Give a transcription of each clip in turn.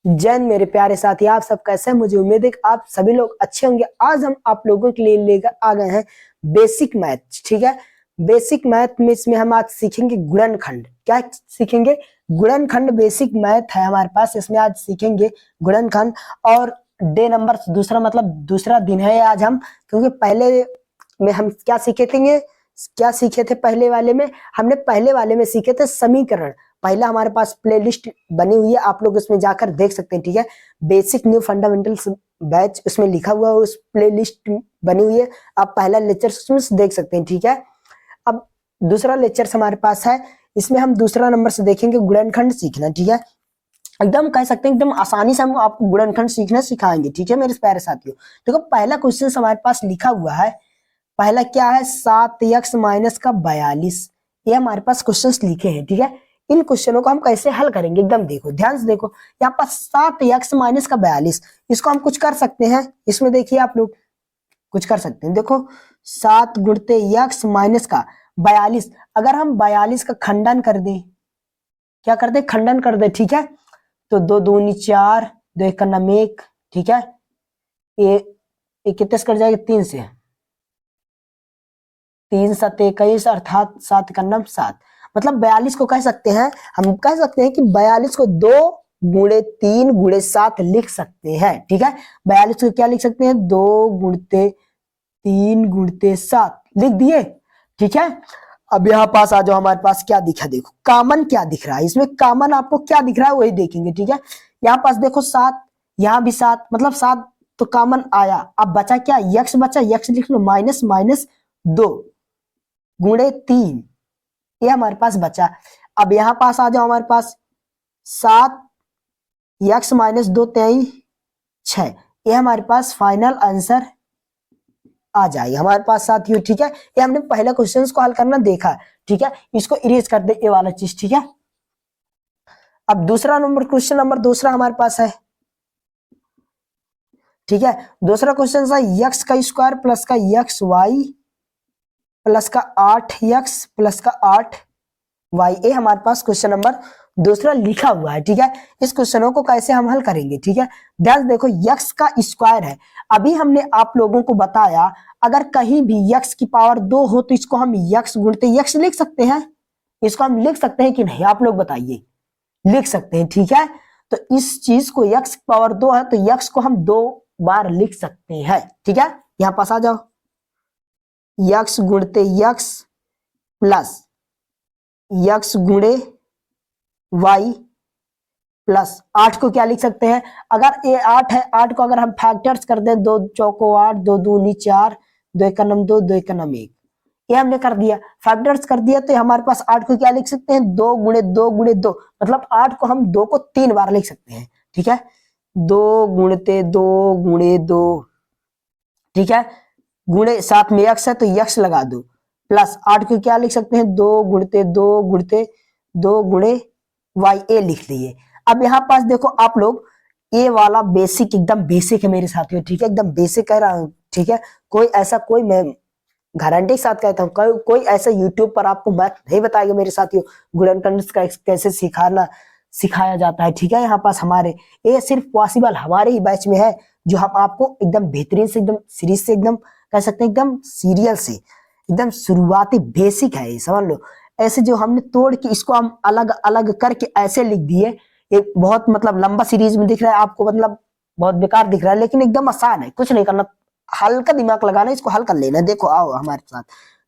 जैन मेरे प्यारे साथी, आप सब कैसे हैं? मुझे उम्मीद है कि आप सभी लोग अच्छे होंगे। आज हम आप लोगों के लिए लेकर आ गए हैं बेसिक मैथ। ठीक है, बेसिक मैथ में इसमें हम आज सीखेंगे गुणनखंड। क्या सीखेंगे? गुणनखंड। बेसिक मैथ है हमारे पास, इसमें आज सीखेंगे गुणनखंड। और डे नंबर दूसरा, मतलब दूसरा दिन है आज हम, क्योंकि पहले में हम क्या सीखे थे पहले वाले में? हमने पहले वाले में सीखे थे समीकरण। पहला हमारे पास प्लेलिस्ट बनी हुई है, आप लोग उसमें जाकर देख सकते हैं। ठीक है, बेसिक न्यू फंडामेंटल्स बैच उसमें लिखा हुआ है, उस प्लेलिस्ट बनी हुई है, आप पहला लेक्चर उसमें देख सकते हैं। ठीक है, अब दूसरा लेक्चर हमारे पास है, इसमें हम दूसरा नंबर से देखेंगे गुणनखंड सीखना। ठीक है, एकदम कह सकते हैं एकदम आसानी से हम आपको गुणनखंड सीखना सिखाएंगे। ठीक है मेरे प्यारे साथियों, देखो पहला क्वेश्चन हमारे पास लिखा हुआ है। पहला क्या है? 7x माइनस का 42। ये हमारे पास क्वेश्चंस लिखे हैं। ठीक है, इन क्वेश्चनों को हम कैसे हल करेंगे, एकदम देखो ध्यान से देखो। यहाँ पर 7x माइनस का 42, इसको हम कुछ कर सकते हैं। इसमें देखिए आप लोग कुछ कर सकते हैं। देखो 7 गुणते x माइनस का 42, अगर हम 42 का खंडन कर दें, क्या कर दे? खंडन कर दे। ठीक है, तो 2 दूनी 4, 2 एक का नम 1। ठीक है, ये कितने से कट जाएगा? 3 से। 3 7 21, अर्थात 7 का नम 7। मतलब 42 को कह सकते हैं, हम कह सकते हैं कि 42 को 2 गुणे 3 गुणे 7 लिख सकते हैं। ठीक है, 42 को क्या लिख सकते हैं? 2 गुणते 3 गुणते 7 लिख दिए। ठीक है, अब यहाँ पास आ जाओ, हमारे पास क्या दिखा, देखो कॉमन क्या दिख रहा है इसमें। कॉमन आपको क्या दिख रहा है वही देखेंगे। ठीक है, यहाँ पास देखो 7, यहाँ भी 7, मतलब 7 तो कॉमन आया। अब बचा क्या? यक्स बचा, यक्स लिख लो, माइनस माइनस 2 गुणे 3, ये हमारे पास बचा। अब यहां पास आ जाओ, हमारे पास 7 यक्स माइनस 2 23 6, ये हमारे पास फाइनल आंसर आ जाएगा हमारे पास साथियों। ठीक है, ये हमने पहले क्वेश्चन को हल करना देखा। ठीक है, इसको इरेज कर दे ये वाला चीज। ठीक है, अब दूसरा नंबर, क्वेश्चन नंबर दूसरा हमारे पास है। ठीक है, दूसरा क्वेश्चन है यक्स का स्क्वायर प्लस का यक्स वाई प्लस का 8x प्लस का 8y, ये हमारे पास क्वेश्चन नंबर दूसरा लिखा हुआ है। ठीक है, इस क्वेश्चनों को कैसे हम हल करेंगे? ठीक है, ध्यान देखो, यक्स का स्क्वायर है। अभी हमने आप लोगों को बताया, अगर कहीं भी यक्स की पावर 2 हो तो इसको हम यक्स गुणते यक्स लिख सकते हैं। इसको हम लिख सकते हैं कि नहीं, आप लोग बताइए। लिख सकते हैं। ठीक है, तो इस चीज को यक्स की पावर 2 है तो यक्स को हम 2 बार लिख सकते हैं। ठीक है, यहां पास आ जाओ, यक्स गुणते यक्स प्लस यक्स गुणे वाई प्लस 8 को क्या लिख सकते हैं? अगर ये 8 है, 8 को अगर हम फैक्टर्स कर दें, 2 चौको 8, 2 दूनी 4, 2 एक का नम 2, 2 एक का नम 1, ये हमने कर दिया, फैक्टर्स कर दिया। तो हमारे पास 8 को क्या लिख सकते हैं? 2 गुणे 2 गुणे 2, मतलब 8 को हम 2 को 3 बार लिख सकते हैं। ठीक है, 2 गुणते 2 गुणे 2। ठीक है, गुणे साथ में यक्स है तो यक्स लगा दो, प्लस 8 को क्या लिख सकते हैं? 2 गुणते 2 गुणते 2 गुणे वाई, ए लिख लिए। अब यहाँ पास देखो आप लोग, ये वाला बेसिक, एकदम बेसिक है मेरे साथियों। ठीक है, एकदम बेसिक कह रहा हूँ। ठीक है, कोई ऐसा, कोई मैं गारंटी के साथ कहता हूँ, कोई ऐसा यूट्यूब पर आपको मैथ नहीं बताएगा मेरे साथियों गुणनखंड कैसे सिखाया जाता है। ठीक है, यहाँ पास हमारे, ये सिर्फ पॉसिबल हमारे ही बैच में है, जो हम आपको एकदम बेहतरीन से, एकदम सीरीज से, एकदम कह सकते हैं एकदम सीरियल से, एकदम शुरुआती बेसिक है ये, समझ लो। ऐसे जो हमने तोड़ के इसको हम अलग अलग करके ऐसे लिख दिए, ये बहुत मतलब लंबा सीरीज में दिख रहा है आपको, मतलब बहुत बेकार दिख रहा है, लेकिन एकदम आसान है, कुछ नहीं करना, हल्का दिमाग लगाना, इसको हल कर लेना। देखो आओ हमारे साथ,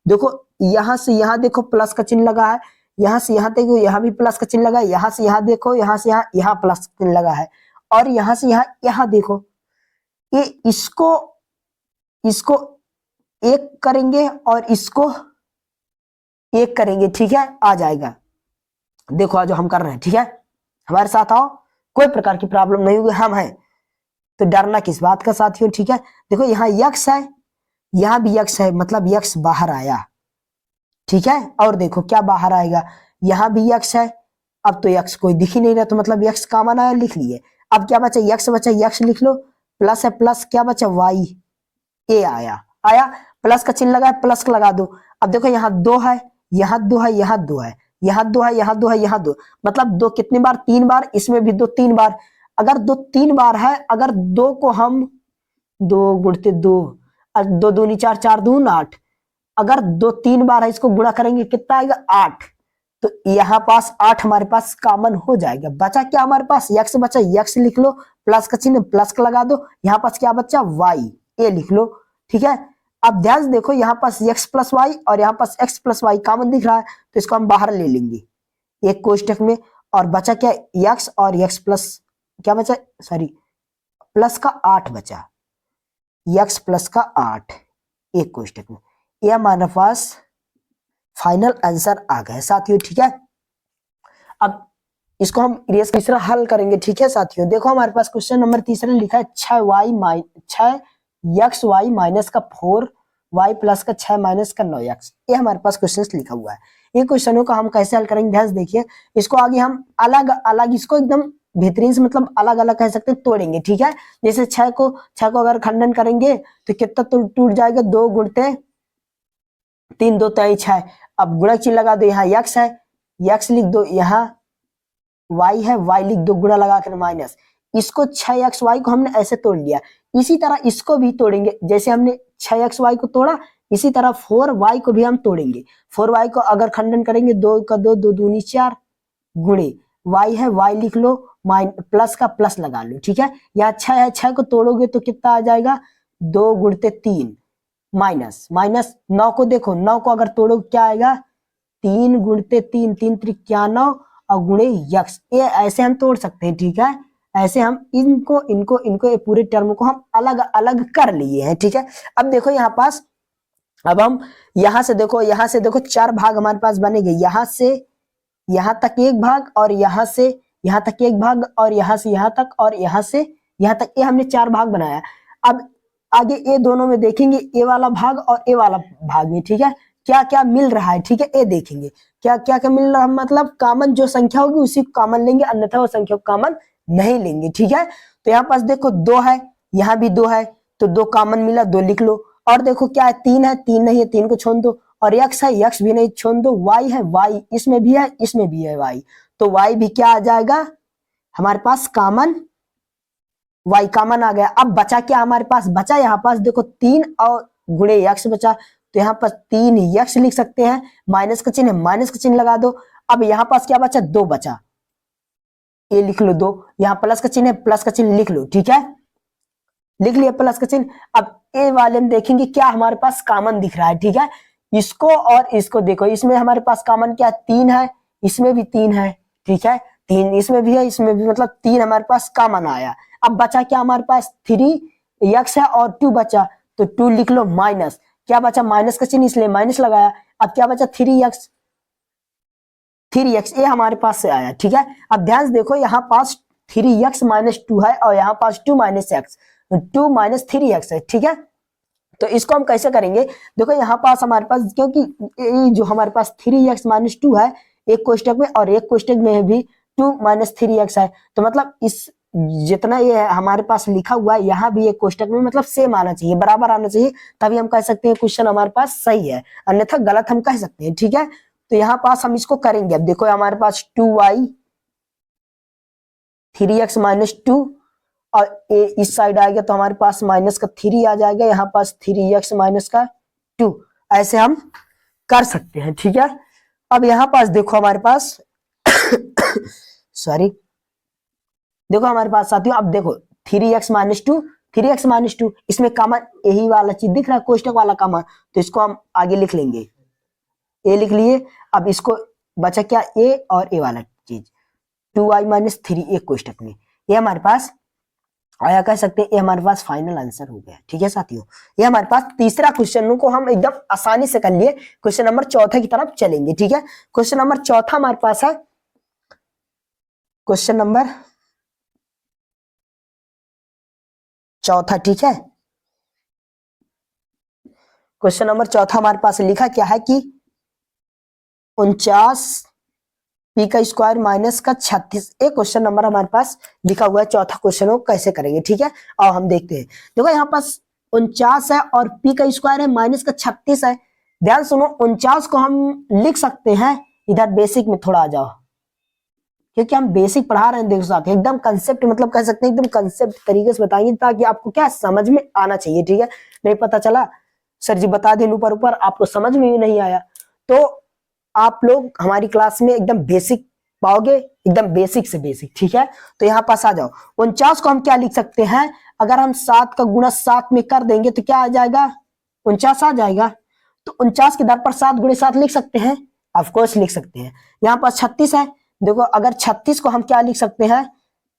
देखो यहां से यहां देखो प्लस का चिन्ह लगा है, यहां से यहां देखो यहाँ भी प्लस का चिन्ह लगा है, यहां से यहां देखो, यहां से यहाँ प्लस का चिन्ह लगा है, और यहां से यहाँ देखो, ये इसको इसको एक करेंगे और इसको एक करेंगे। ठीक है, आ जाएगा। देखो आज हम कर रहे हैं। ठीक है, हमारे साथ आओ, कोई प्रकार की प्रॉब्लम नहीं होगी, हम हैं तो डरना किस बात का साथियों। ठीक है, देखो यहाँ यक्स है, यहाँ भी यक्स है, मतलब यक्स बाहर आया। ठीक है, और देखो क्या बाहर आएगा, यहाँ भी यक्स है, अब तो यक्स कोई दिख ही नहीं रहा, तो मतलब यक्स कॉमन आया, लिख लिए। अब क्या बचा? यक्स बचा, यक्स लिख लो, प्लस है, प्लस क्या बचा? वाई, ए आया, प्लस का चिन्ह लगा है, प्लस लगा दो। अब देखो यहाँ 2 है, यहाँ 2 है, यहाँ 2 है, यहाँ 2 है, यहाँ 2 है, यहाँ 2, मतलब 2 कितनी बार? 3 बार, इसमें भी 2 3 बार। अगर दो 3 बार है, अगर 2 को हम 2 गुणते 2, 2 दूनी 4, 4 दून 8, अगर 2 3 बार है इसको गुणा करेंगे कितना आएगा 8। तो यहाँ पास 8 हमारे पास कॉमन हो जाएगा। बचा क्या हमारे पास, x बचा, x लिख लो, प्लस का चिन्ह प्लस का लगा दो, यहाँ पास क्या बचा y, ये लिख लो। ठीक है, अब ध्यान से देखो यहाँ पास x प्लस वाई और यहाँ पास x प्लस वाई कॉमन दिख रहा है, तो इसको हम बाहर ले लेंगे एक कोष्टक में। और बचा क्या, x और x प्लस क्या बचा, सॉरी प्लस का 8 बचा, x प्लस का 8 एक कोष्टक में। यह हमारे पास फाइनल आंसर आ गया साथियों। ठीक है, अब इसको हम इरेज तीसरा हल करेंगे। ठीक है साथियों, देखो हमारे पास क्वेश्चन नंबर तीसरा लिखा है 6x y माइनस का 4y प्लस का 6 माइनस का 9x। ये हमारे पास क्वेश्चन लिखा हुआ है। ये क्वेश्चनों का हम कैसे हल करेंगे, ध्यान से देखिए। इसको आगे हम अलग अलग, इसको एकदम बेहतरीन से मतलब अलग अलग कह सकते हैं, तोड़ेंगे। ठीक है, जैसे 6 को अगर खंडन करेंगे तो कितना टूट जाएगा, 2 गुणते 3 2 तेईस 6। अब गुणक चिन्ह लगा दो, यहाँ x है, x लिख दो, यहाँ y है, y लिख दो, गुणा लगा कर माइनस। इसको 6xy को हमने ऐसे तोड़ लिया, इसी तरह इसको भी तोड़ेंगे। जैसे हमने 6xy को तोड़ा, इसी तरह 4y को भी हम तोड़ेंगे। 4y को अगर खंडन करेंगे, 2 का 2, 2 दूनी 4, गुणे y है, y लिख लो, प्लस का प्लस लगा लो। ठीक है, यहाँ 6 है, 6 को तोड़ोगे तो कितना आ जाएगा, 2 गुणते 3 माइनस 9 को देखो, 9 को अगर तोड़ो क्या आएगा, 3 गुणते 3, 3 त्रिक 9 और गुणे यक्स। ये ऐसे हम तोड़ सकते हैं। ठीक है, ऐसे हम इनको ये पूरे टर्म को हम अलग अलग कर लिए हैं। ठीक है, अब देखो यहाँ पास, अब हम यहाँ से देखो 4 भाग हमारे पास बनेंगे, यहाँ से यहाँ तक एक भाग, और यहाँ से यहाँ तक एक भाग, और यहाँ से यहाँ तक, और यहाँ से यहाँ तक, ये हमने 4 भाग बनाया। अब आगे ये दोनों में देखेंगे, ए वाला भाग और ए वाला भाग में। ठीक है, क्या क्या मिल रहा है। ठीक है, ये देखेंगे क्या क्या क्या मिल रहा है, मतलब कॉमन जो संख्या होगी उसी को कॉमन लेंगे, अन्यथा वो संख्या को कॉमन नहीं लेंगे। ठीक है, तो यहाँ पास देखो 2 है, यहाँ भी 2 है, तो 2 कॉमन मिला, 2 लिख लो। और देखो क्या है, 3 है, 3 नहीं है, 3 को छोड़ दो। और x है, x भी नहीं, छोड़ दो। y है, y इसमें भी है, इसमें भी है y, तो y भी क्या आ जाएगा हमारे पास कॉमन, y कॉमन आ गया। अब बचा क्या हमारे पास, बचा यहाँ पास देखो 3 और गुणे x बचा, तो यहाँ पास 3x लिख सकते हैं, माइनस का चिन्ह लगा दो। अब यहाँ पास क्या बचा, 2 बचा, ये लिख लो 2, यहाँ प्लस का चिन्ह है, प्लस का चिन्ह लिख लो। ठीक है, लिख लिया प्लस का चिन्ह। अब ए वाले में देखेंगे क्या हमारे पास कॉमन दिख रहा है। ठीक है, इसको और इसको देखो, इसमें हमारे पास कॉमन क्या 3 है, इसमें भी 3 है। ठीक है, 3 इसमें भी है, इसमें भी, मतलब 3 हमारे पास कॉमन आया। अब बचा क्या हमारे पास, 3x है और 2 बचा, तो 2 लिख लो, माइनस क्या बचा, माइनस का चिन्ह इसलिए माइनस लगाया। अब क्या बचा, 3x ये हमारे पास से आया। ठीक है, अब ध्यान से देखो, यहाँ पास 3x माइनस 2 है और यहाँ पास 2 माइनस x, 2 माइनस 3x है। ठीक है, तो इसको हम कैसे करेंगे, देखो यहाँ पास हमारे पास, क्योंकि ये जो हमारे पास 3x माइनस 2 है एक कोष्टक में, और एक कोष्टक में भी 2 माइनस 3x है, तो मतलब इस जितना ये हमारे पास लिखा हुआ है यहाँ भी एक कोष्टक में मतलब सेम आना चाहिए, बराबर आना चाहिए, तभी हम कह सकते हैं क्वेश्चन हमारे पास सही है, अन्यथा गलत हम कह सकते हैं। ठीक है, तो यहाँ पास हम इसको करेंगे। अब देखो हमारे पास 2y 3x माइनस 2, और ए इस साइड आएगा तो हमारे पास माइनस का 3 आ जाएगा, यहाँ पास 3x माइनस का 2, ऐसे हम कर सकते हैं। ठीक है, अब यहाँ पास देखो हमारे पास सॉरी, देखो हमारे पास साथियों, अब देखो 3x माइनस 2 इसमें कॉमन यही वाला चीज दिख रहा है, कोष्टक वाला कॉमन, तो इसको हम आगे लिख लेंगे, ए लिख लिए। अब इसको बचा क्या, ए और ए वाला चीज, 2y माइनस 3 एक कोष्टक में, ये हमारे पास आया, कह सकते हैं ये हमारे पास फाइनल आंसर हो गया। ठीक है साथियों, ये हमारे पास तीसरा क्वेश्चन को हम एकदम आसानी से कर लिए। क्वेश्चन नंबर चौथा की तरफ चलेंगे। ठीक है, क्वेश्चन नंबर चौथा हमारे पास है, क्वेश्चन नंबर चौथा। ठीक है, क्वेश्चन नंबर चौथा हमारे पास लिखा क्या है कि 49 पी का स्क्वायर माइनस का 36, एक क्वेश्चन नंबर हमारे पास लिखा हुआ है। चौथा क्वेश्चन को कैसे करेंगे, ठीक है, और हम देखते हैं। देखो यहाँ पास 49 है और पी का स्क्वायर है माइनस का 36 है। ध्यान सुनो, 49 को हम लिख सकते हैं, इधर बेसिक में थोड़ा आ जाओ, क्योंकि हम बेसिक पढ़ा रहे हैं। देखो साथ एकदम कंसेप्ट मतलब कह सकते हैं एकदम कंसेप्ट तरीके से बताएंगे ताकि आपको क्या समझ में आना चाहिए, ठीक है। नहीं पता चला सर जी बता दें ऊपर ऊपर, आपको समझ में ही नहीं आया, तो आप लोग हमारी क्लास में एकदम बेसिक पाओगे, एकदम बेसिक से बेसिक, ठीक है। तो यहाँ पास आ जाओ। 49 को हम क्या लिख सकते हैं, अगर हम 7 का गुणा 7 में कर देंगे तो क्या आ जाएगा, 49 आ जाएगा। तो 49 के दर पर 7 गुणे 7 लिख सकते हैं, ऑफकोर्स लिख सकते हैं। यहाँ पास 36 है, देखो अगर 36 को हम क्या लिख सकते हैं,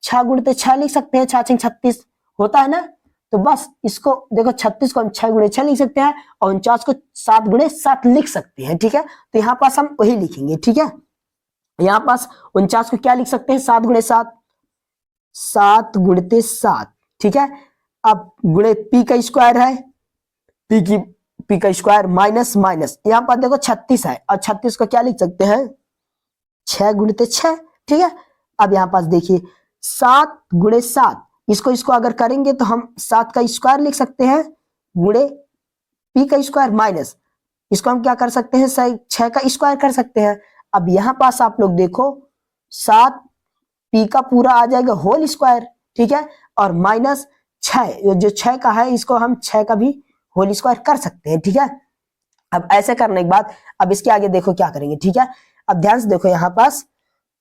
6 गुणते 6 लिख सकते हैं, 6 36 होता है ना। तो बस इसको देखो 36 को हम 6 गुणे 6 लिख सकते हैं और 49 को 7 गुणे 7 लिख सकते हैं, ठीक है। तो यहाँ पास हम वही लिखेंगे, ठीक है। यहाँ पास 49 को क्या लिख सकते हैं, 7 गुणे 7, 7 गुणते 7, ठीक है। अब गुणे पी का स्क्वायर है, पी का स्क्वायर माइनस माइनस, यहाँ पर देखो 36 है और 36 को क्या लिख सकते हैं, 6 गुणते 6, ठीक है। अब यहाँ पास देखिए 7 गुणे 7, इसको अगर करेंगे तो हम 7 का स्क्वायर लिख सकते हैं गुणे पी का स्क्वायर माइनस, इसको हम क्या कर सकते हैं, 6 का स्क्वायर कर सकते हैं। अब यहाँ पास आप लोग देखो 7 पी का पूरा आ जाएगा होल स्क्वायर, ठीक है, और माइनस 6 जो 6 का है इसको हम 6 का भी होल स्क्वायर कर सकते हैं, ठीक है। अब ऐसे करने के बाद अब इसके आगे देखो क्या करेंगे, ठीक है। अब ध्यान से देखो यहाँ पास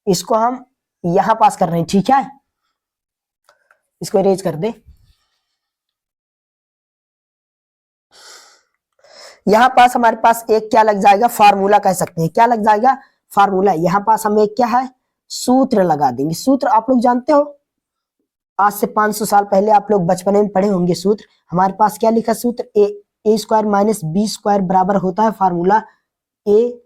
इसको हम यहाँ पास कर रहे हैं, ठीक है। इसको इरेज कर दे। यहां पास हमारे पास एक क्या लग जाएगा, फार्मूला कह सकते हैं, क्या लग जाएगा, फार्मूला। यहां पास हम एक क्या है, सूत्र लगा देंगे। सूत्र आप लोग जानते हो, आज से 500 साल पहले आप लोग बचपन में पढ़े होंगे सूत्र। हमारे पास क्या लिखा सूत्र, ए स्क्वायर माइनस बी स्क्वायर बराबर होता है फार्मूला ए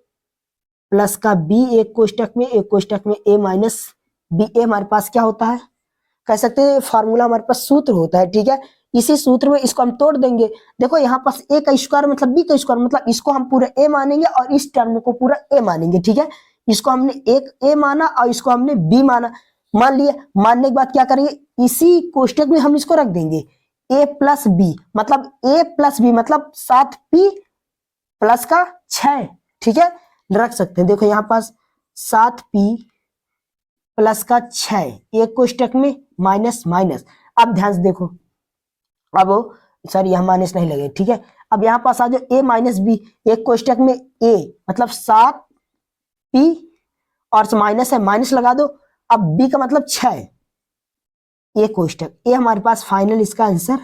प्लस का बी, एक कोष्टक में, एक कोष्टक में ए माइनस बी। ए हमारे पास क्या होता है, कह सकते हैं फार्मूला हमारे पास सूत्र होता है, ठीक है। इसी सूत्र में इसको हम तोड़ देंगे। देखो यहाँ पास ए का स्क्वायर मतलब बी का स्क्वायर, मतलब इसको हम पूरा ए मानेंगे और इस टर्म को पूरा ए मानेंगे, ठीक है। इसको हमने एक ए माना और इसको हमने बी माना, मान लिया। मानने के बाद क्या करेंगे, इसी कोष्टक में हम इसको रख देंगे ए प्लस बी, मतलब ए प्लस बी मतलब 7p प्लस का 6, ठीक है, रख सकते हैं। देखो यहाँ पास 7p प्लस का 6, एक कोष्टक में माइनस माइनस। अब ध्यान से देखो, अब सॉरी यहाँ माइनस नहीं लगे, ठीक है। अब यहाँ पास आ जाओ ए माइनस बी, एक कोष्टक में ए मतलब 7p और माइनस है, माइनस लगा दो। अब बी का मतलब 6, ए कोष्टक, ए हमारे पास फाइनल इसका आंसर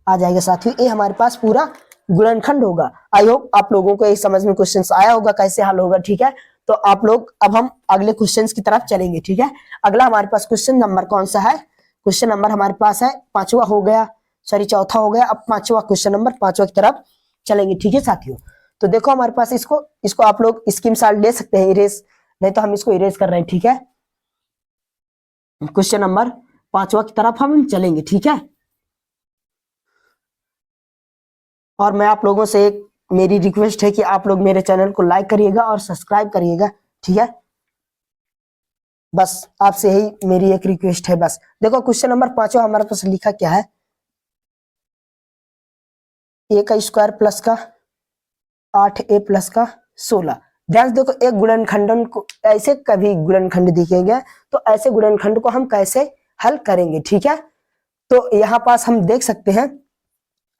आ जाएगा साथियों। ए हमारे पास पूरा गुणनखंड होगा। आई होप आप लोगों को ये समझ में क्वेश्चन आया होगा कैसे हल होगा, ठीक है। तो आप लोग अब हम अगले क्वेश्चंस की तरफ चलेंगे, ठीक है। अगला हमारे पास क्वेश्चन नंबर कौन सा है, क्वेश्चन नंबर हमारे पास है 5वां हो गया, सॉरी 4था हो गया। अब 5वां क्वेश्चन नंबर 5वां की तरफ चलेंगे, ठीक है साथियों। तो देखो हमारे पास इसको आप लोग स्कीम साल्ट ले सकते हैं, इरेज, नहीं तो हम इसको इरेज कर रहे हैं, ठीक है। क्वेश्चन नंबर 5वां की तरफ हम चलेंगे, ठीक है। और मैं आप लोगों से एक मेरी रिक्वेस्ट है कि आप लोग मेरे चैनल को लाइक करिएगा और सब्सक्राइब करिएगा, ठीक है। बस आपसे यही मेरी एक रिक्वेस्ट है बस। देखो क्वेश्चन नंबर 5वां हमारे पास लिखा क्या है, ए का स्क्वायर प्लस का 8a प्लस का 16। ध्यान से देखो, एक गुणनखंडन को ऐसे कभी गुणनखंड दिखेंगे तो ऐसे गुणनखंड को हम कैसे हल करेंगे, ठीक है। तो यहाँ पास हम देख सकते हैं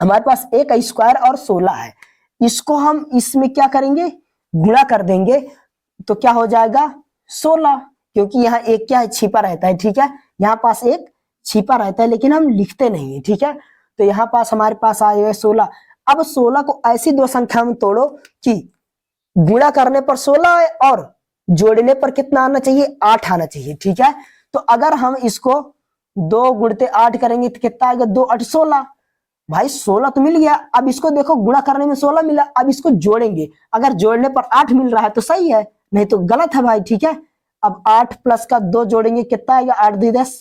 हमारे पास ए का स्क्वायर और 16 है, इसको हम इसमें क्या करेंगे, गुणा कर देंगे तो क्या हो जाएगा 16, क्योंकि यहाँ एक क्या है, छिपा रहता है, ठीक है। यहाँ पास एक छिपा रहता है लेकिन हम लिखते नहीं है, ठीक है। तो यहाँ पास हमारे पास आ जाएगा 16। अब 16 को ऐसी दो संख्या में तोड़ो कि गुणा करने पर 16 है और जोड़ने पर कितना आना चाहिए, 8 आना चाहिए, ठीक है। तो अगर हम इसको 2 गुणते 8 करेंगे तो कितना आएगा, 2 8 16। भाई 16 तो मिल गया। अब इसको देखो गुणा करने में 16 मिला, अब इसको जोड़ेंगे, अगर जोड़ने पर 8 मिल रहा है तो सही है, नहीं तो गलत है भाई, ठीक है। अब 8 प्लस का 2 जोड़ेंगे कितना आएगा, 8 2 10,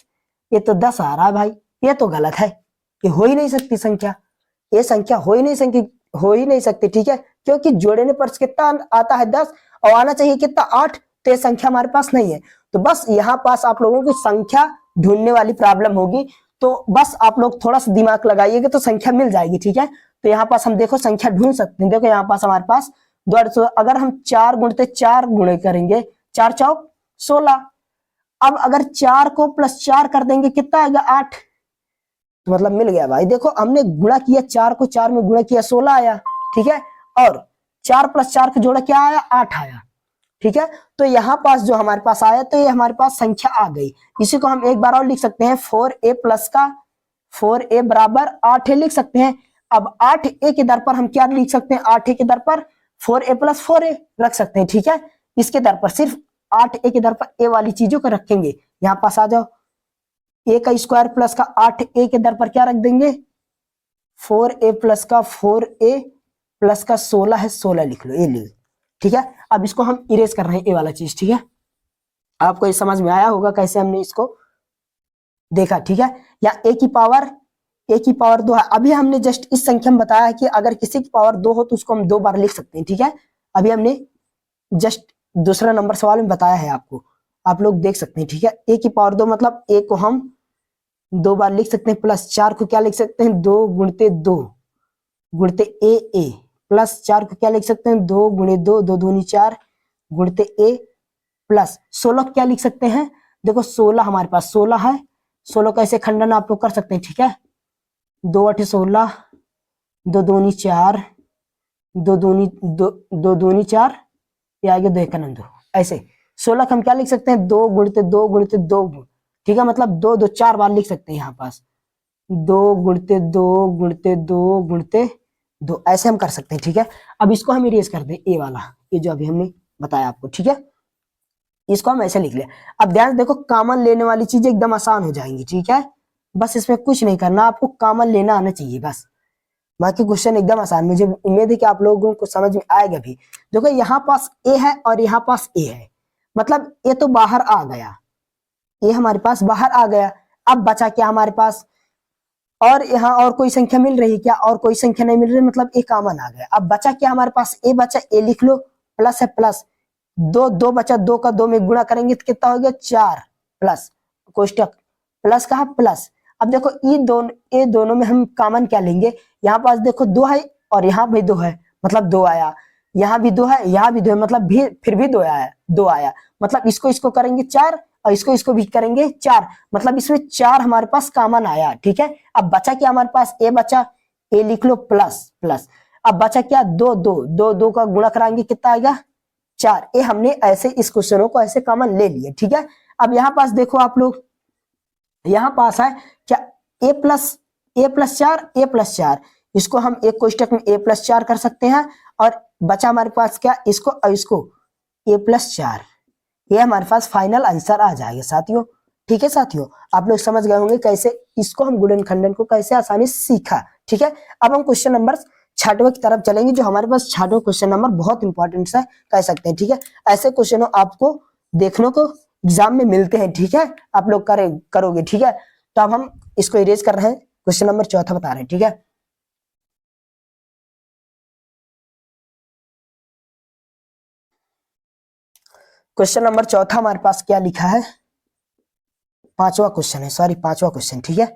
ये तो 10 आ रहा है भाई, ये तो गलत है, ये हो ही नहीं सकती संख्या, ये संख्या हो ही नहीं सकती, ठीक है। क्योंकि जोड़ने पर कितना आता है 10 और आना चाहिए कितना 8, तो ये संख्या हमारे पास नहीं है। तो बस यहाँ पास आप लोगों की संख्या ढूंढने वाली प्रॉब्लम होगी, तो बस आप लोग थोड़ा सा दिमाग लगाइएगा तो संख्या मिल जाएगी, ठीक है। तो यहाँ पास हम देखो संख्या ढूंढ सकते हैं। देखो यहाँ पास हमारे पास 2, अगर हम 4 गुणते 4 गुणे करेंगे, 4 चौक 16, अब अगर 4 को +4 कर देंगे कितना आएगा 8, तो मतलब मिल गया भाई। देखो हमने गुणा किया 4 को 4 में गुणा किया 16 आया, ठीक है, और 4 + 4 का जोड़ा क्या आया 8 आया, ठीक है। तो यहाँ पास जो हमारे पास आया तो ये हमारे पास संख्या आ गई। इसी को हम एक बार और लिख सकते हैं 4a प्लस का 4a बराबर 8a लिख सकते हैं। अब 8a के दर पर हम क्या लिख सकते हैं, 8a के दर पर 4a + 4a रख सकते हैं, ठीक है। इसके दर पर सिर्फ 8a के दर पर a वाली चीजों को रखेंगे। यहाँ पास आ जाओ, a का स्क्वायर प्लस का 8a के दर पर क्या रख देंगे 4a प्लस का 4a प्लस का 16 है 16 लिख लो, ये लिख, ठीक है। अब इसको हम इरेज कर रहे हैं, ए वाला चीज, ठीक है। आपको ये समझ में आया होगा कैसे हमने इसको देखा, ठीक है। या ए की पावर 2 है। अभी हमने जस्ट इस संख्या में बताया है कि अगर किसी की पावर 2 हो तो उसको हम 2 बार लिख सकते हैं, ठीक है। अभी हमने जस्ट दूसरा नंबर सवाल में बताया है आपको, आप लोग देख सकते हैं, ठीक है। ए की पावर 2 मतलब ए को हम 2 बार लिख सकते हैं, प्लस 4 को क्या लिख सकते हैं 2 गुणते 2 गुणते ए प्लस 4 को क्या लिख सकते हैं 2 गुणे 2 2 दूनी 4 गुणते ए प्लस 16 क्या लिख सकते हैं, देखो 16 हमारे पास 16 है, 16 का ऐसे खंडन आप लोग कर सकते हैं, ठीक है। 2 8 16 2 दूनी 4 2 दूनी 4, ये आगे 2 1 2, ऐसे 16 का हम क्या लिख सकते हैं 2 गुणते 2 गुणते 2, ठीक है, मतलब 2 2 4 बार लिख सकते हैं यहाँ पास 2 गुणते 2 गुणते 2 गुणते 2, ऐसे हम कर सकते हैं, ठीक है। अब इसको हम इरेज कर दें, ए वाला, ये जो अभी हमने बताया आपको, ठीक है, इसको हम ऐसे लिख ले। अब ध्यान से देखो, कॉमन लेने वाली चीजें एकदम आसान हो जाएंगी, ठीक है। बस इसमें कुछ नहीं करना, आपको कॉमन लेना आना चाहिए बस, बाकी क्वेश्चन एकदम आसान। मुझे उम्मीद है कि आप लोगों को समझ में आएगा भी। देखो यहाँ पास ए है और यहाँ पास ए है, मतलब ए तो बाहर आ गया, ये हमारे पास बाहर आ गया। अब बचा क्या हमारे पास, और यहाँ और कोई संख्या मिल रही क्या, और कोई संख्या नहीं मिल रही, मतलब ए कॉमन आ गया। अब बचा क्या हमारे पास, ए बचा, ए लिख लो, प्लस है प्लस 2 2 बचा, 2 का 2 में गुणा करेंगे तो कितना हो गया 4 प्लस कोष्टक प्लस का प्लस। अब देखो ये दोनों में हम कॉमन क्या लेंगे, यहाँ पास देखो 2 है और यहाँ भी 2 है, मतलब 2 आया, यहाँ भी 2 है, यहाँ भी 2 है, मतलब भी फिर भी 2 आया, 2 आया, मतलब इसको करेंगे 4 और इसको भी करेंगे 4, मतलब इसमें 4 हमारे पास कॉमन आया, ठीक है। अब बचा क्या हमारे पास, ए बचा, ए लिख लो प्लस प्लस। अब बचा क्या 2 2 2 2 का गुणा कराएंगे कितना आएगा 4, ये हमने ऐसे इस क्वेश्चनों को ऐसे कॉमन ले लिए, ठीक है। अब यहाँ पास देखो आप लोग, यहाँ पास है क्या a प्लस 4, इसको हम एक कोष्टक में a+4 कर सकते हैं, और बचा हमारे पास क्या, इसको और इसको a+4, ये हमारे पास फाइनल आंसर आ जाएगा साथियों, ठीक है साथियों। आप लोग समझ गए होंगे कैसे इसको हम गुणनखंडन को कैसे आसानी से सीखा, ठीक है। अब हम क्वेश्चन नंबर 6वें की तरफ चलेंगे, जो हमारे पास 6वां क्वेश्चन नंबर बहुत इंपॉर्टेंट है कह सकते हैं, ठीक है। ऐसे क्वेश्चनों आपको देखने को एग्जाम में मिलते हैं, ठीक है, आप लोग करोगे, ठीक है। तो अब हम इसको इरेज कर रहे हैं, क्वेश्चन नंबर 4 बता रहे हैं, ठीक है। क्वेश्चन नंबर 4 हमारे पास क्या लिखा है, 5वां क्वेश्चन है, सॉरी 5वां क्वेश्चन, ठीक है।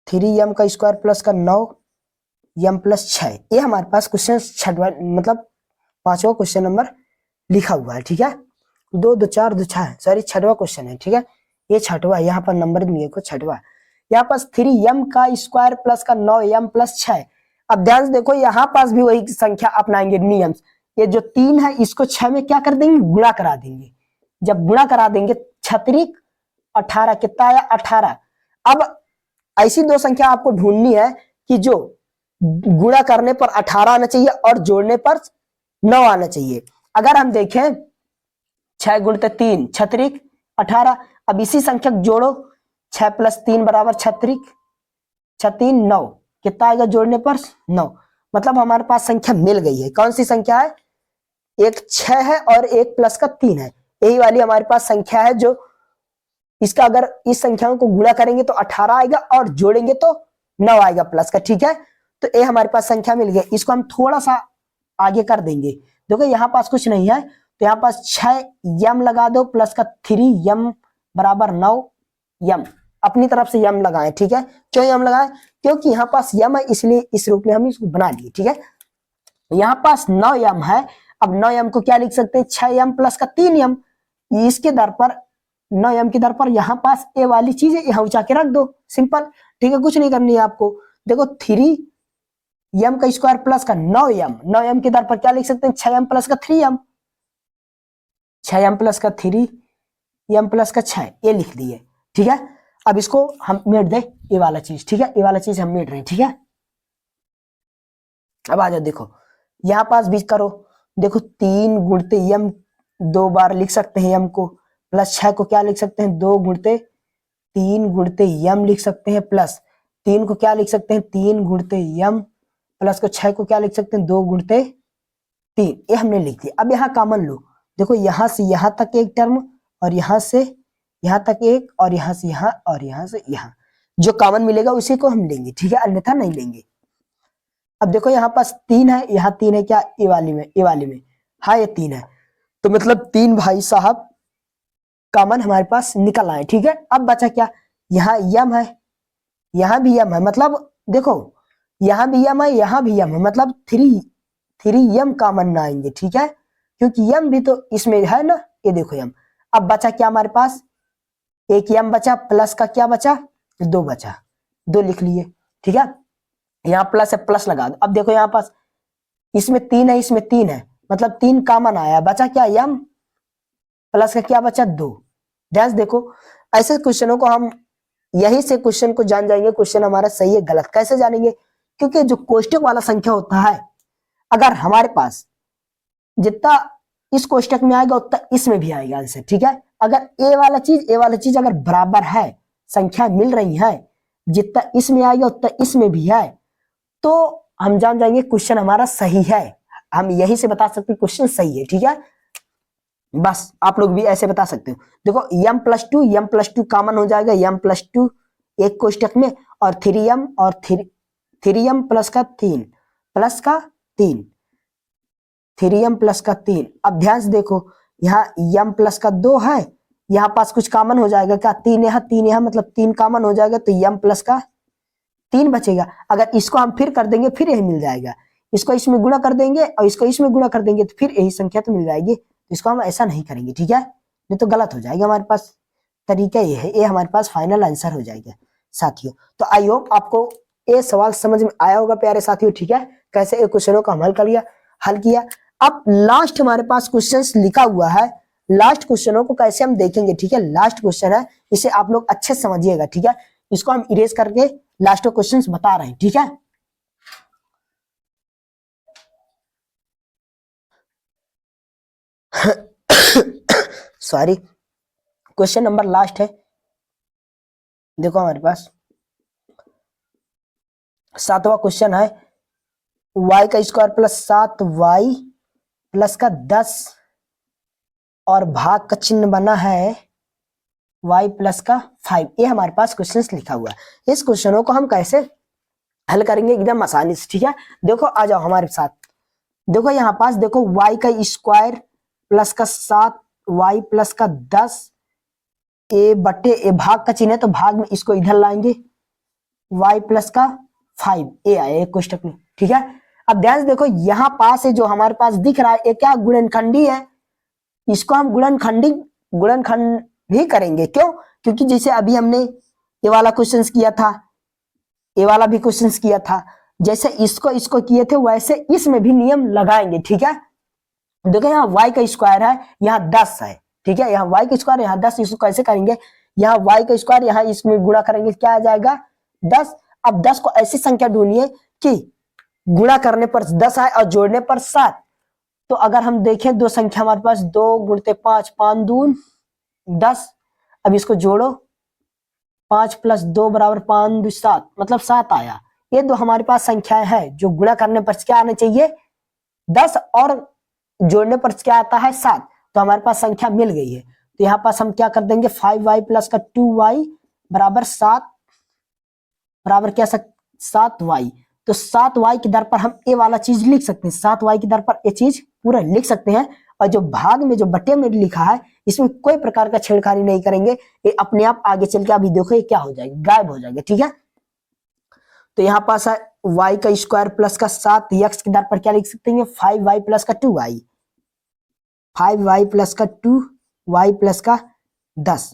3m का स्क्वायर प्लस का 9m प्लस 6, ये हमारे पास क्वेश्चन 6वां मतलब 5वां क्वेश्चन नंबर लिखा हुआ है, ठीक है। 2 2 4 2 6, सॉरी 6वां क्वेश्चन है, ठीक है, ये 6वां, यहाँ पर नंबर दिए को 6वां। यहाँ पास 3m का स्क्वायर प्लस का 9m प्लस 6। अब ध्यान से देखो, यहाँ पास भी वही संख्या अपनाएंगे नियम, ये जो 3 है इसको 6 में क्या कर देंगे गुणा करा देंगे, जब गुणा करा देंगे 6 18 कितना आया 18। अब ऐसी दो संख्या आपको ढूंढनी है कि जो गुणा करने पर 18 आना चाहिए और जोड़ने पर 9 आना चाहिए। अगर हम देखें 6 गुणित 3 6 18, अब इसी संख्या जोड़ो, 6 + 3 बराबर 6 3 9, कितना आएगा जोड़ने पर 9, मतलब हमारे पास संख्या मिल गई है। कौन सी संख्या है, एक 6 है और एक प्लस का 3 है, यही वाली हमारे पास संख्या है, जो इसका अगर इस संख्याओं को गुणा करेंगे तो 18 आएगा और जोड़ेंगे तो 9 आएगा प्लस का, ठीक है। तो ये हमारे पास संख्या मिल गई, इसको हम थोड़ा सा आगे कर देंगे। देखो यहाँ पास कुछ नहीं है, तो यहाँ पास 6m लगा दो प्लस का 3m बराबर 9m, अपनी तरफ से m लगाएं, ठीक है। क्यों m लगाएं, क्योंकि यहाँ पास m है, इसलिए इस रूप में हम इसको बना लिए, ठीक है। यहाँ पास 9m है, अब 9m को क्या लिख सकते हैं 6m प्लस का 3m, इसके दर पर 9m की दर पर यहाँ पास ए वाली चीज है, यहाँ उठा के रख दो, सिंपल। ठीक है, कुछ नहीं करनी है आपको। देखो 3m का स्क्वायर प्लस का 9m की दर पर क्या लिख सकते हैं, 6m प्लस का 3m, 6m प्लस का 3m प्लस का 6, ये लिख दिए। ठीक है, अब इसको हम मिट दे ये वाला चीज। ठीक है, ये वाला चीज हम मिट रहे हैं। ठीक है, अब आ जाओ, देखो यहां पास बीच करो। देखो 3 गुणते यम 2 बार लिख सकते हैं यम को, प्लस 6 को क्या लिख सकते हैं, 2 गुणते 3 गुणते यम लिख सकते हैं, प्लस 3 को क्या लिख सकते हैं, 3 गुणते यम, प्लस को 6 को क्या लिख सकते हैं, 2 गुणते 3। ये हमने लिख दिया। अब यहाँ कॉमन लो। देखो यहां से यहां तक एक टर्म, और यहां से यहां तक एक, और यहां से यहां, और यहां से यहां, जो कॉमन मिलेगा उसी को हम लेंगे। ठीक है, अन्यथा नहीं लेंगे। अब देखो यहाँ पास 3 है, यहाँ 3 है क्या, ए वाली में, हाँ ये 3 है, तो मतलब 3 भाई साहब कॉमन हमारे पास निकल आए। ठीक है, अब बचा क्या, यहाँ यम है, यहाँ भी यम है, मतलब देखो यहाँ भी यम है, यहाँ भी यम है, मतलब 3 यम कॉमन ना आएंगे। ठीक है, क्योंकि यम भी तो इसमें है ना, ये देखो यम। अब बचा क्या हमारे पास, एक यम बचा, प्लस का क्या बचा, 2 बचा, 2 लिख लिए। ठीक है, यहाँ प्लस है, प्लस लगा दो। अब देखो यहाँ पास इसमें 3 है, इसमें 3 है, मतलब 3 कॉमन आया, बचा क्या यम, प्लस का क्या बचा 2। ध्यान देखो, ऐसे क्वेश्चनों को हम यही से क्वेश्चन को जान जाएंगे क्वेश्चन हमारा सही है गलत। कैसे जानेंगे, क्योंकि जो कोष्टक वाला संख्या होता है, अगर हमारे पास जितना इस कोष्टक में आएगा उतना इसमें भी आएगा आंसर। ठीक है, अगर ए वाला चीज अगर बराबर है, संख्या मिल रही है, जितना इसमें आएगा उतना इसमें भी है, तो हम जान जाएंगे क्वेश्चन हमारा सही है। हम यही से बता सकते हैं क्वेश्चन सही है। ठीक है, बस आप लोग भी ऐसे बता सकते हो। देखो m प्लस टू कॉमन हो जाएगा, m+2 एक कोष्टक में, और 3m और 3m प्लस का 3 प्लस का 3, 3m प्लस का 3। अब ध्यान से देखो, यहाँ m प्लस का 2 है, यहाँ पास कुछ कॉमन हो जाएगा क्या, 3 यहाँ, मतलब 3 कॉमन हो जाएगा, तो m प्लस का 3 बचेगा। अगर इसको हम फिर कर देंगे फिर यही मिल जाएगा, इसको इसमें गुणा कर देंगे और इसको इसमें गुणा कर देंगे तो फिर यही संख्या तो मिल जाएगी। तो इसको हम ऐसा नहीं करेंगे। ठीक है, नहीं तो गलत हो जाएगा। हमारे पास तरीका ये है, ये हमारे पास फाइनल आंसर हो जाएगा साथियों। तो आई होप आपको ये सवाल समझ में आया होगा प्यारे साथियों। ठीक है, कैसे ये क्वेश्चनों का हल किया। अब लास्ट हमारे पास क्वेश्चंस लिखा हुआ है, लास्ट क्वेश्चनों को कैसे हम देखेंगे। ठीक है, लास्ट क्वेश्चन है, इसे आप लोग अच्छे से समझिएगा। ठीक है, इसको हम इरेज करके लास्ट क्वेश्चंस बता रहे हैं। ठीक है, सॉरी, क्वेश्चन नंबर लास्ट है। देखो हमारे पास 7वां क्वेश्चन है, y का स्क्वायर प्लस 7y प्लस का 10 और भाग का चिन्ह बना है y प्लस का 5। ये हमारे पास क्वेश्चन लिखा हुआ है। इस क्वेश्चनों को हम कैसे हल करेंगे एकदम आसानी से। ठीक है, देखो आ जाओ हमारे साथ। देखो यहाँ पास देखो y का स्क्वायर प्लस का 7y प्लस का 10, ए बटे ए भाग का चिन्ह है, तो भाग में इसको इधर लाएंगे, y प्लस का 5 ए आया एक कोष्टक में। ठीक है, अब ध्यान से देखो यहाँ पास है जो हमारे पास दिख रहा है, ये क्या गुणनखंडी है, इसको हम गुणनखंड ही करेंगे। क्यों, क्योंकि जैसे अभी हमने ये वाला क्वेश्चन किया था, ये वाला भी क्वेश्चन किया था, जैसे इसको किए थे वैसे इसमें भी नियम लगाएंगे। ठीक है, देखो यहाँ y का स्क्वायर है, यहाँ 10 है। ठीक है, यहाँ y का स्क्वायर, यहाँ 10, इसको कैसे करेंगे, यहाँ y का स्क्वायर, यहाँ इसमें गुणा करेंगे, क्या आ जाएगा 10। अब 10 को ऐसी संख्या ढूंढिए कि गुणा करने पर 10 आए और जोड़ने पर 7। तो अगर हम देखें दो संख्या हमारे पास 2 गुणते 5, 5 दून 10। अब इसको जोड़ो, 5 प्लस 2 बराबर 5 2 7, मतलब 7 आया। ये दो हमारे पास संख्याएं हैं जो गुणा करने पर क्या आना चाहिए 10 और जोड़ने पर क्या आता है 7। तो हमारे पास संख्या मिल गई है। तो यहाँ पास हम क्या कर देंगे 5y प्लस का 2y बराबर 7 बराबर क्या 7y। तो 7y की दर पर हम ये वाला चीज लिख सकते हैं, 7y की दर पर ये चीज पूरा लिख सकते हैं। और जो भाग में जो बटे में लिखा है इसमें कोई प्रकार का छेड़खानी नहीं करेंगे, ये अपने आप आगे चल के अभी देखो ये क्या हो जाएगा, गायब हो जाएगा। ठीक है, तो यहाँ पास है y का स्क्वायर प्लस का 7, x की दर पर क्या लिख सकते हैं 5y प्लस का 2y, 5y प्लस का 2y प्लस का 10।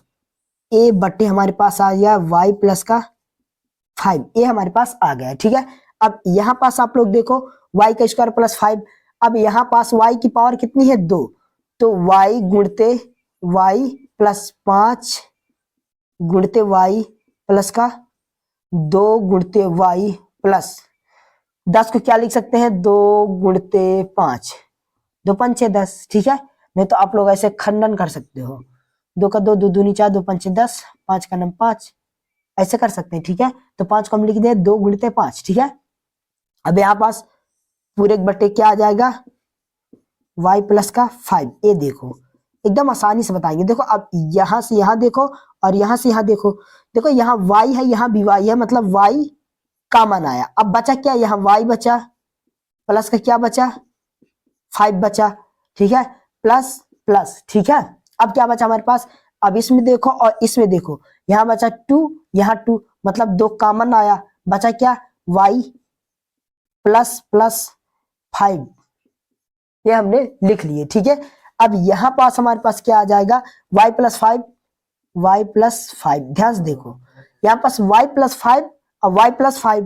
ए बटे हमारे पास आ गया y प्लस का 5, ये हमारे पास आ गया। ठीक है, अब यहाँ पास आप लोग देखो y का स्क्वायर प्लस 5, अब यहाँ पास y की पावर कितनी है 2, तो y गुणते y plus 5 गुणते y plus का 2 गुणते y प्लस 10 को क्या लिख सकते हैं 2 गुणते 5, 2 पंचे 10। ठीक है, नहीं तो आप लोग ऐसे खंडन कर सकते हो, 2 का 2, 2 दूनी 4, 2 पंचे 10, 5 का 9 5, ऐसे कर सकते हैं। ठीक है, तो 5 को हम लिख दें 2 गुणते 5। ठीक है, अब यहाँ पास पूरे बटे क्या आ जाएगा y प्लस का 5, ये देखो एकदम आसानी से बताएंगे। देखो अब यहाँ से यहाँ देखो और यहाँ से यहाँ देखो, देखो यहाँ y है यहाँ भी y है, मतलब y कॉमन आया। अब बचा क्या, यहाँ y बचा प्लस का क्या बचा 5 बचा। ठीक है, प्लस प्लस। ठीक है, अब क्या बचा हमारे पास, अब इसमें देखो और इसमें देखो, यहाँ बचा 2 यहाँ 2, मतलब 2 कॉमन आया, बचा क्या y प्लस प्लस 5, ये हमने लिख लिए। ठीक है, अब यहाँ पास हमारे पास क्या आ जाएगा y प्लस 5, y प्लस 5, ध्यान से देखो यहाँ पास y प्लस 5 और y प्लस 5,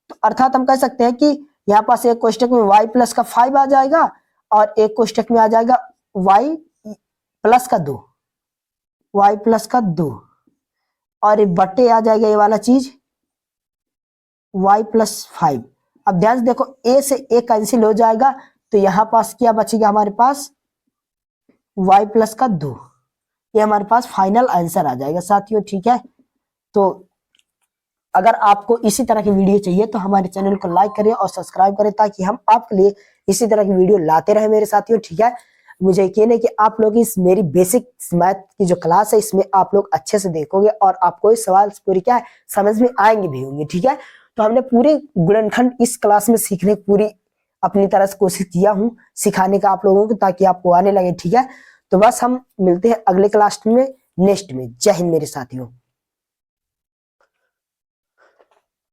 तो अर्थात हम कह सकते हैं कि यहाँ पास एक कोष्टक में y प्लस का 5 आ जाएगा और एक कोष्टक में आ जाएगा y प्लस का 2, y प्लस का 2, और बटे आ जाएगा ये वाला चीज y प्लस 5। अब ध्यान से देखो a से a कैंसिल हो जाएगा, तो यहाँ पास क्या बचेगा हमारे पास y प्लस का 2, ये हमारे पास फाइनल आंसर आ जाएगा साथियों। ठीक है, तो अगर आपको इसी तरह की वीडियो चाहिए तो हमारे चैनल को लाइक करें और सब्सक्राइब करें, ताकि हम आपके लिए इसी तरह की वीडियो लाते रहे मेरे साथियों। ठीक है, मुझे यकीन है कि आप लोग इस मेरी बेसिक मैथ की जो क्लास है इसमें आप लोग अच्छे से देखोगे और आपको इस सवाल पूरी क्या है समझ में आएंगे भी होंगे। ठीक है, तो हमने पूरे गुणनखंड इस क्लास में सीखने की पूरी अपनी तरह से कोशिश किया हूँ सिखाने का आप लोगों को, ताकि आपको आने लगे। ठीक है, तो बस हम मिलते हैं अगले क्लास में नेक्स्ट में। जय हिंद मेरे साथियों।